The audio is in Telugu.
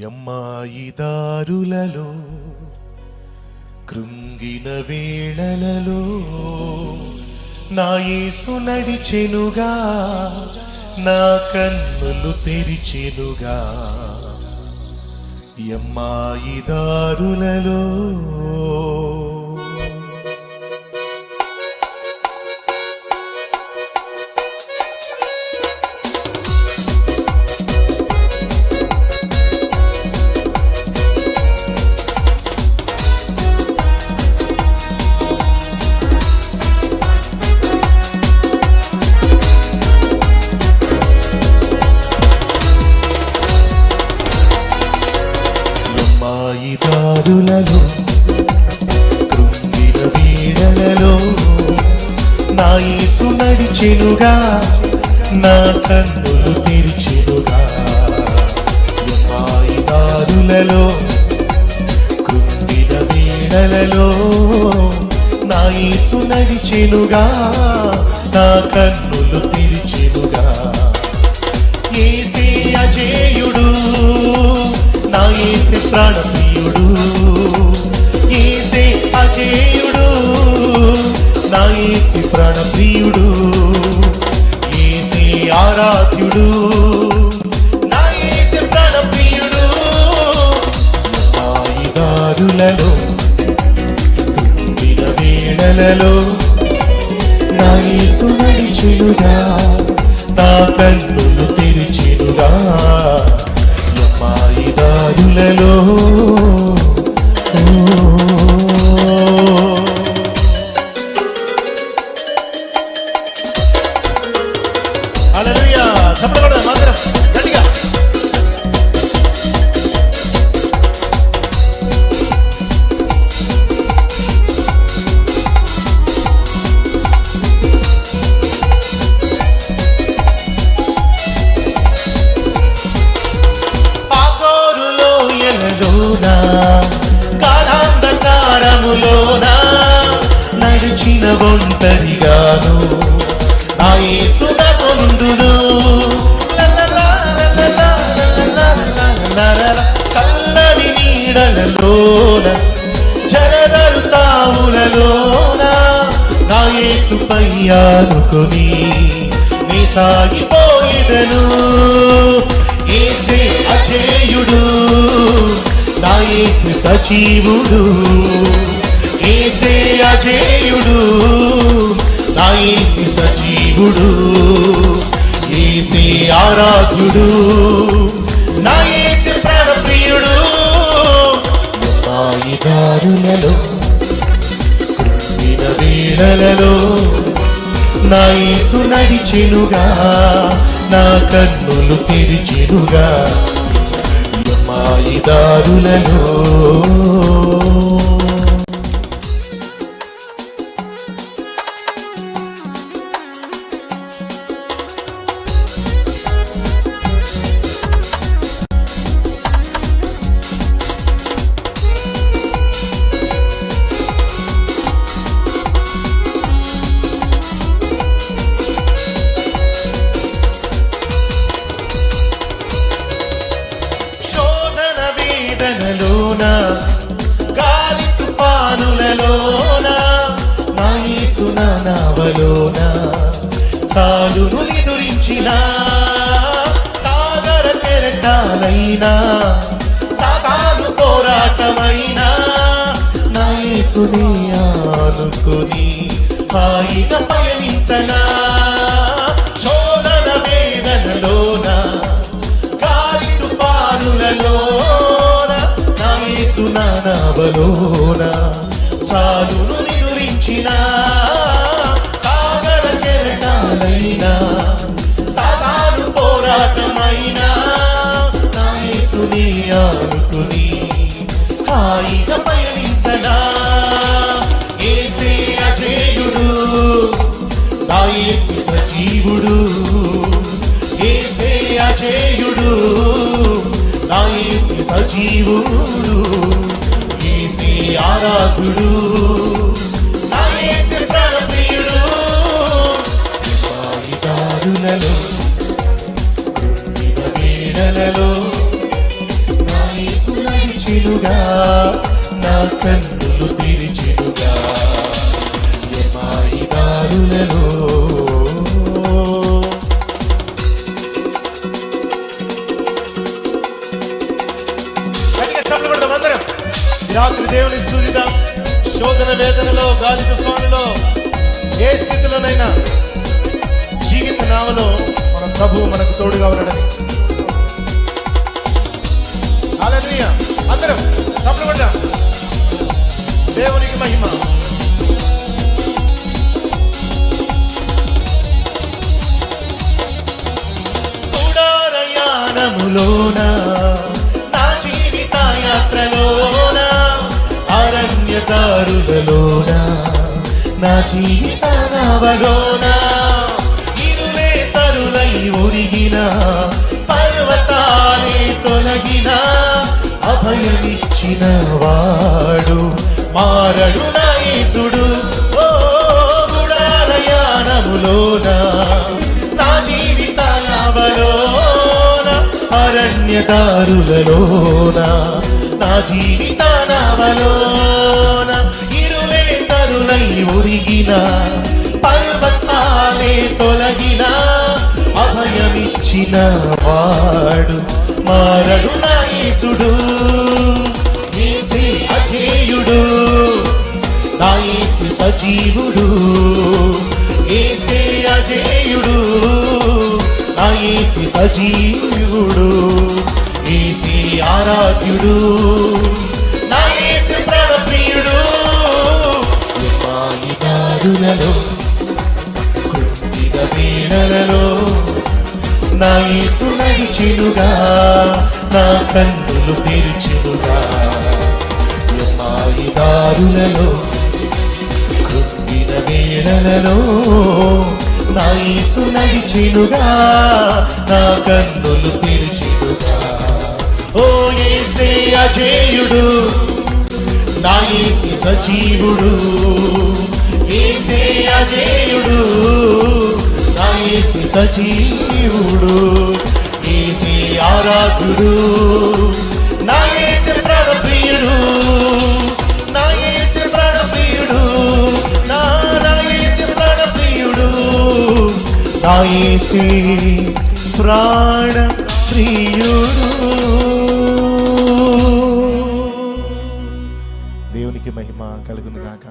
యమ్మాయి దారులలో కృంగిన వేళలలో నా యేసు నడిచెనుగా, నా కన్నులు తెరిచెనుగా. యమ్మాయి దారులలో దారులలో కృంగిన వీడలలో నా యేసు నడిచెనుగా, నా కన్నులు తెరిచెనుగా. యమ్మాయి దారులలో కృంగిన వీడలలో నా యేసు నడిచెనుగా, నా కన్నులు తెరిచెనుగా. యేసే అజేయుడు, నా యేసే ప్రాణప్రియుడు. యేసే అజేయుడు, నా యేసే ప్రాణప్రియుడు. యేసే ఆరాధ్యుడు, నా యేసే ప్రాణప్రియుడు. యమ్మాయి దారులలో కృంగిన వేళలలో నా యేసు నడిచెనుగా, నా కన్నులు తెరిచెనుగా. యమ్మాయి దారులలో హల్లెలూయా. చప్పట్లు కొడదాం మాత్రం గట్టిగా. గాఢాంధకారములోనా నడిచిన ఒంటరిగాను నా యేసు నాతో నుండును. చల్లని నీడలలోన జలధరు తావులలోన నా యేసుపై ఆనుకొని నీ సాగిపోయేదను. యేసే అజేయుడు, నా యేసు సజీవుడు. యేసే అజేయుడు, నా యేసు సజీవుడు. యేసే ఆరాధ్యుడు, నా యేసు ప్రాణప్రియుడు. యమ్మాయి దారులలో కృంగిన వేళలలో నా యేసు నడిచెనుగా, నా కన్నులు తెరిచెనుగా. యమ్మాయి దారులలో గాలి తుఫానులలోన నా యేసు నావలోన సాలును ఎదురించిన సాగర కెరటాలైనా సాతాను పోరాటమైనా నా యేసుని ఆనుకొని హాయిగా పయనించనా. శోధన వేదనలోన గాలి తుఫానులలోన నా యేసు నావలోన సాలును నిదురించిన సాగర కెరటాలైనా సాతాను పోరాటమైనా నా యేసుని ఆనుకొని హాయిగా పయనించనా. యేసే అజేయుడు, నా యేసు సజీవుడు. యేసే అజేయుడు, నా యేసు సజీవుడు. యేసే ఆరాధ్యుడు, నా యేసు ప్రాణప్రియుడు. యమ్మాయి దారులలో కృంగిన వేళలలో నా నడిచెనుగా, నా కన్నులు తెరిచెనుగా ఎమాయి దారులలో. అందరం రాత్రి దేవుని స్తుతిద్దాం. శోధన వేదనలో, గాలి తుఫానులో, ఏ స్థితిలోనైనా జీవిత నావలో మన ప్రభువు మనకు తోడుగా ఉన్నాడని. హల్లెలూయా. అందరం చప్పట్లు కొడదాం. దేవునికి మహిమ. గుడారయానములోన, నా జీవిత యాత్రలోన, అరణ్యదారులలోన, నా జీవిత నావలోన, ఇరువే తరులై ఒరిగిన, పర్వతాలే తొలగిన, అభయమిచ్చిన వాడు మారడు నా యేసుడు. ఓ గుడారయానములోన, నా జీవిత నావలోన, అరణ్యదారులలోన, నా జీవిత నావలోన, ఇరువే తరులై ఒరిగిన, పర్వతాలే తొలగిన, అభయమిచ్చిన వాడు మారడు నా యేసుడు. యేసే అజేయుడు, నా యేసు సజీవుడు. యేసే అజేయుడు, నా యేసు సజీవుడు. యేసే ఆరాధ్యుడు, నా యేసు ప్రాణప్రియుడు. ఎమాయి దారులలో, కృంగిన వేళలలో, నా యేసు నడిచెనుగా, నా కన్నులు తెరిచెనుగా ఎమాయి దారులలో, కృంగిన వేళలలో, నా యేసు నడిచెనుగా, నా కన్నులు తెరిచెనుగా. ఓ యేసే అజేయుడు, నా యేసు సజీవుడు. యేసే అజేయుడు, నా యేసు సజీవుడు. యేసే ఆరాధ్యుడు, నా యేసు ప్రాణప్రియుడు. నా యేసు ప్రాణప్రియుడు, నా యేసు ప్రాణప్రియుడు. నా యేసే ప్రాణప్రియుడు. దేవునికి మహిమ కలుగును గాక.